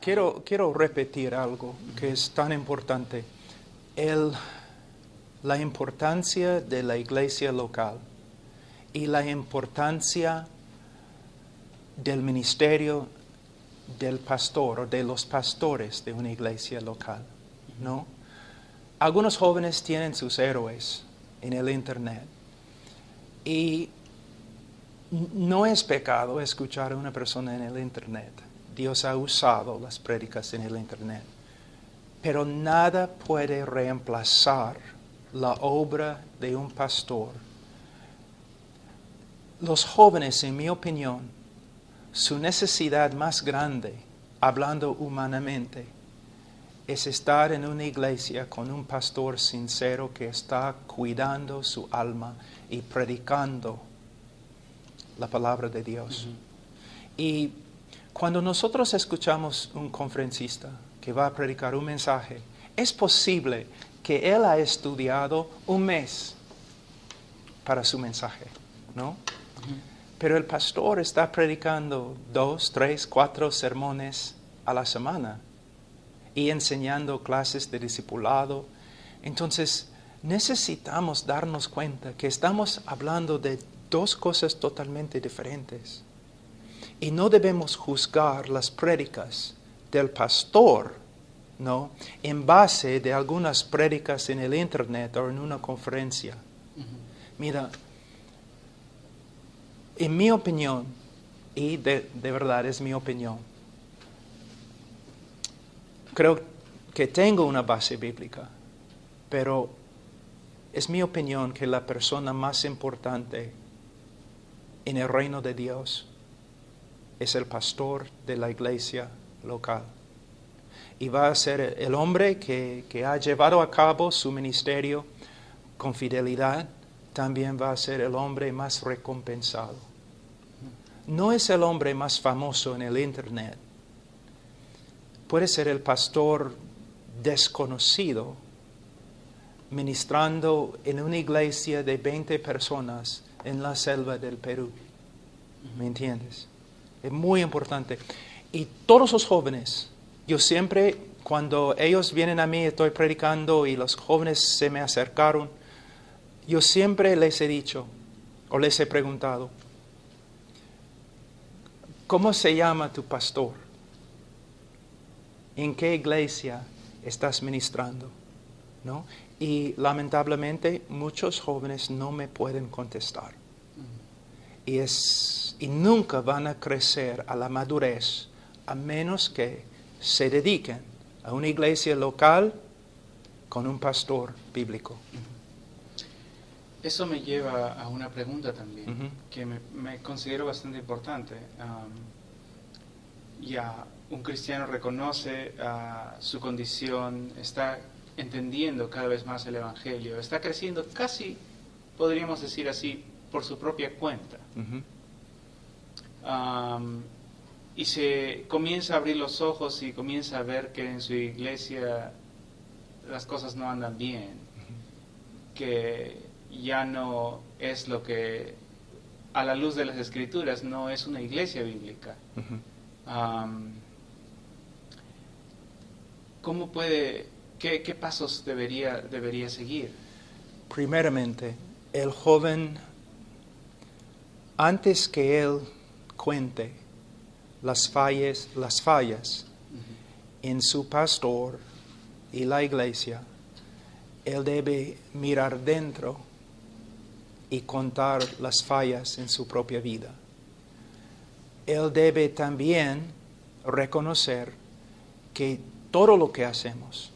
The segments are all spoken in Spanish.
Quiero repetir algo que es tan importante. La importancia de la iglesia local y la importancia del ministerio del pastor o de los pastores de una iglesia local, ¿no? Algunos jóvenes tienen sus héroes en el internet y no es pecado escuchar a una persona en el internet. Dios ha usado las prédicas en el internet, pero nada puede reemplazar la obra de un pastor. Los jóvenes, en mi opinión, su necesidad más grande, hablando humanamente, es estar en una iglesia con un pastor sincero que está cuidando su alma y predicando la palabra de Dios. Y cuando nosotros escuchamos un conferencista que va a predicar un mensaje, es posible que él ha estudiado un mes para su mensaje, ¿no? Pero el pastor está predicando 2, 3, 4 sermones a la semana y enseñando clases de discipulado. Entonces, necesitamos darnos cuenta que estamos hablando de dos cosas totalmente diferentes. Y no debemos juzgar las prédicas del pastor, ¿no?, en base de algunas prédicas en el internet o en una conferencia. Mira, en mi opinión, y de verdad es mi opinión, creo que tengo una base bíblica, pero es mi opinión que la persona más importante en el reino de Dios es el pastor de la iglesia local. Y va a ser el hombre que ha llevado a cabo su ministerio con fidelidad, también va a ser el hombre más recompensado. No es el hombre más famoso en el internet. Puede ser el pastor desconocido ministrando en una iglesia de 20 personas en la selva del Perú. ¿Me entiendes? Es muy importante. Y todos los jóvenes, yo siempre, cuando ellos vienen a mí, estoy predicando y los jóvenes se me acercaron, yo siempre les he dicho o les he preguntado, ¿cómo se llama tu pastor? ¿En qué iglesia estás ministrando? ¿No? Y lamentablemente muchos jóvenes no me pueden contestar. Y nunca van a crecer a la madurez a menos que se dediquen a una iglesia local con un pastor bíblico. Eso me lleva a una pregunta también, que me considero bastante importante. Ya un cristiano reconoce su condición, está entendiendo cada vez más el Evangelio, está creciendo casi, podríamos decir así, por su propia cuenta. Y se comienza a abrir los ojos y comienza a ver que en su iglesia las cosas no andan bien, que ya no es lo que, a la luz de las Escrituras, no es una iglesia bíblica. ¿Cómo puede, qué pasos debería seguir? Primeramente, el joven, antes que él cuente las fallas en su pastor y la iglesia, él debe mirar dentro y contar las fallas en su propia vida. Él debe también reconocer que todo lo que hacemos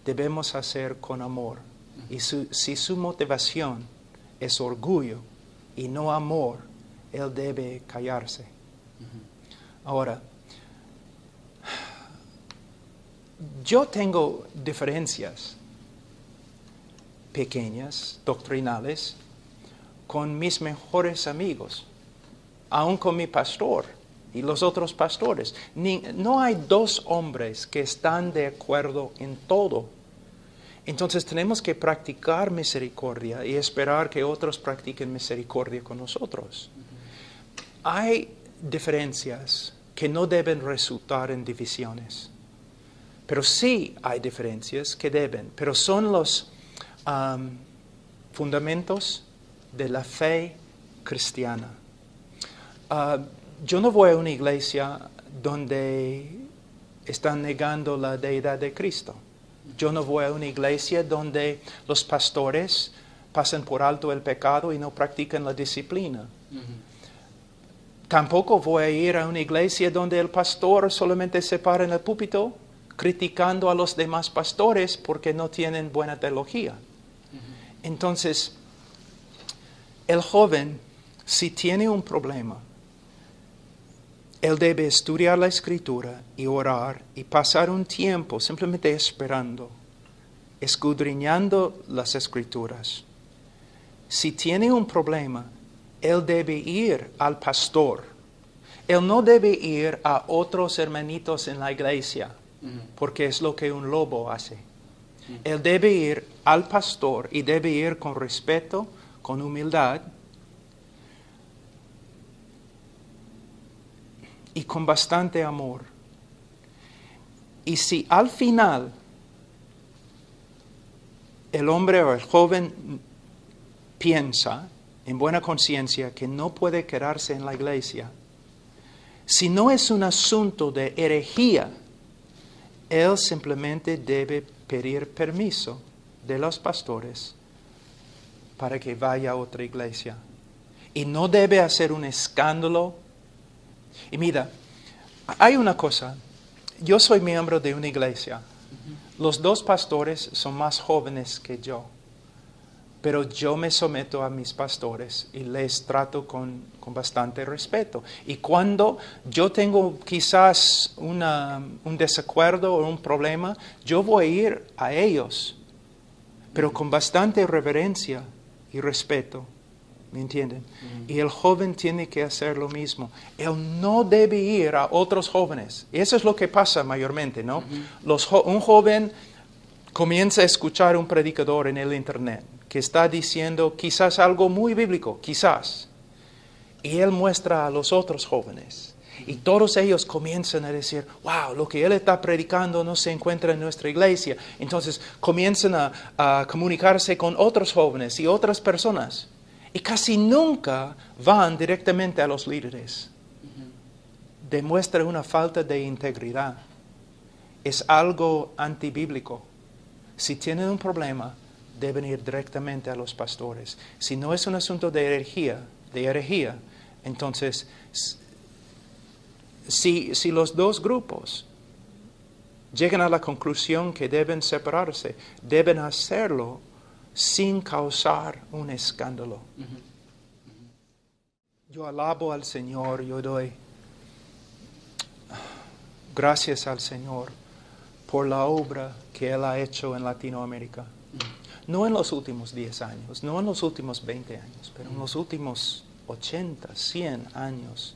debemos hacer con amor. Y si su motivación es orgullo y no amor, él debe callarse. Ahora, yo tengo diferencias pequeñas, doctrinales, con mis mejores amigos, aún con mi pastor y los otros pastores. No hay dos hombres que están de acuerdo en todo. Entonces tenemos que practicar misericordia y esperar que otros practiquen misericordia con nosotros. Hay diferencias que no deben resultar en divisiones. Pero sí hay diferencias que deben, pero son los fundamentos de la fe cristiana. Yo no voy a una iglesia donde están negando la deidad de Cristo. Yo no voy a una iglesia donde los pastores pasan por alto el pecado y no practican la disciplina. Tampoco voy a ir a una iglesia donde el pastor solamente se para en el púlpito criticando a los demás pastores porque no tienen buena teología. Entonces, el joven, si tiene un problema, él debe estudiar la Escritura y orar y pasar un tiempo simplemente esperando, escudriñando las Escrituras. Si tiene un problema, él debe ir al pastor. Él no debe ir a otros hermanitos en la iglesia, porque es lo que un lobo hace. Él debe ir al pastor y debe ir con respeto, con humildad y con bastante amor. Y si al final el hombre o el joven piensa en buena conciencia que no puede quedarse en la iglesia, si no es un asunto de herejía, él simplemente debe pedir permiso de los pastores para que vaya a otra iglesia. Y no debe hacer un escándalo. Y mira, hay una cosa. Yo soy miembro de una iglesia. Los dos pastores son más jóvenes que yo. Pero yo me someto a mis pastores y les trato con bastante respeto. Y cuando yo tengo quizás un desacuerdo o un problema, yo voy a ir a ellos, pero con bastante reverencia y respeto. ¿Me entienden? Y el joven tiene que hacer lo mismo. Él no debe ir a otros jóvenes. Y eso es lo que pasa mayormente, ¿no? Un joven comienza a escuchar un predicador en el internet que está diciendo quizás algo muy bíblico, quizás. Y él muestra a los otros jóvenes. Y todos ellos comienzan a decir, wow, lo que él está predicando no se encuentra en nuestra iglesia. Entonces comienzan a comunicarse con otros jóvenes y otras personas. Y casi nunca van directamente a los líderes. Demuestra una falta de integridad. Es algo antibíblico. Si tienen un problema, deben ir directamente a los pastores. Si no es un asunto de herejía, entonces, si los dos grupos llegan a la conclusión que deben separarse, deben hacerlo sin causar un escándalo. Yo alabo al Señor, yo doy gracias al Señor por la obra que Él ha hecho en Latinoamérica. No en los últimos 10 años, no en los últimos 20 años, pero en los últimos 80, 100 años.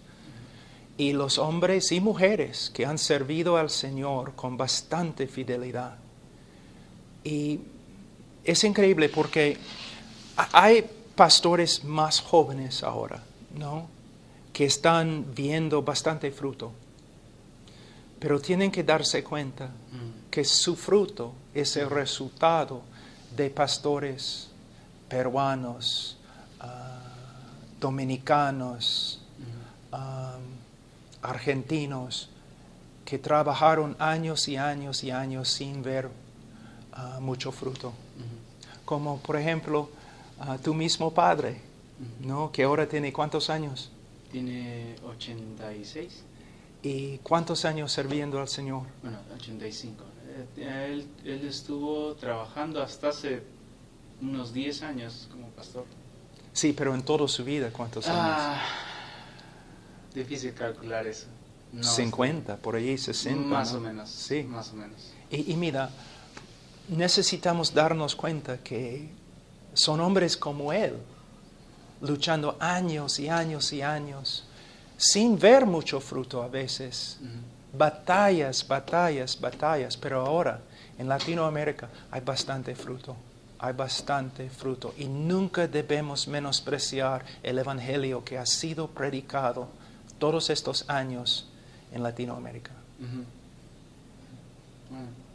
Y los hombres y mujeres que han servido al Señor con bastante fidelidad. Y es increíble porque hay pastores más jóvenes ahora, ¿no? Que están viendo bastante fruto. Pero tienen que darse cuenta que su fruto es el resultado de pastores peruanos, dominicanos, argentinos, que trabajaron años y años y años sin ver mucho fruto. Como por ejemplo, tu mismo padre, ¿no? Que ahora tiene ¿cuántos años? Tiene 86. ¿Y cuántos años sirviendo al Señor? Bueno, 85. Él estuvo trabajando hasta hace unos 10 años como pastor. Sí, pero en toda su vida, ¿cuántos años? Difícil calcular eso. No, 50, por ahí 60. Más ¿no? o menos. Sí. Más o menos. Y mira, necesitamos darnos cuenta que son hombres como él, luchando años y años y años, sin ver mucho fruto a veces. Batallas, batallas, batallas. Pero ahora, en Latinoamérica, hay bastante fruto. Hay bastante fruto. Y nunca debemos menospreciar el Evangelio que ha sido predicado todos estos años en Latinoamérica. Ujú. Bueno.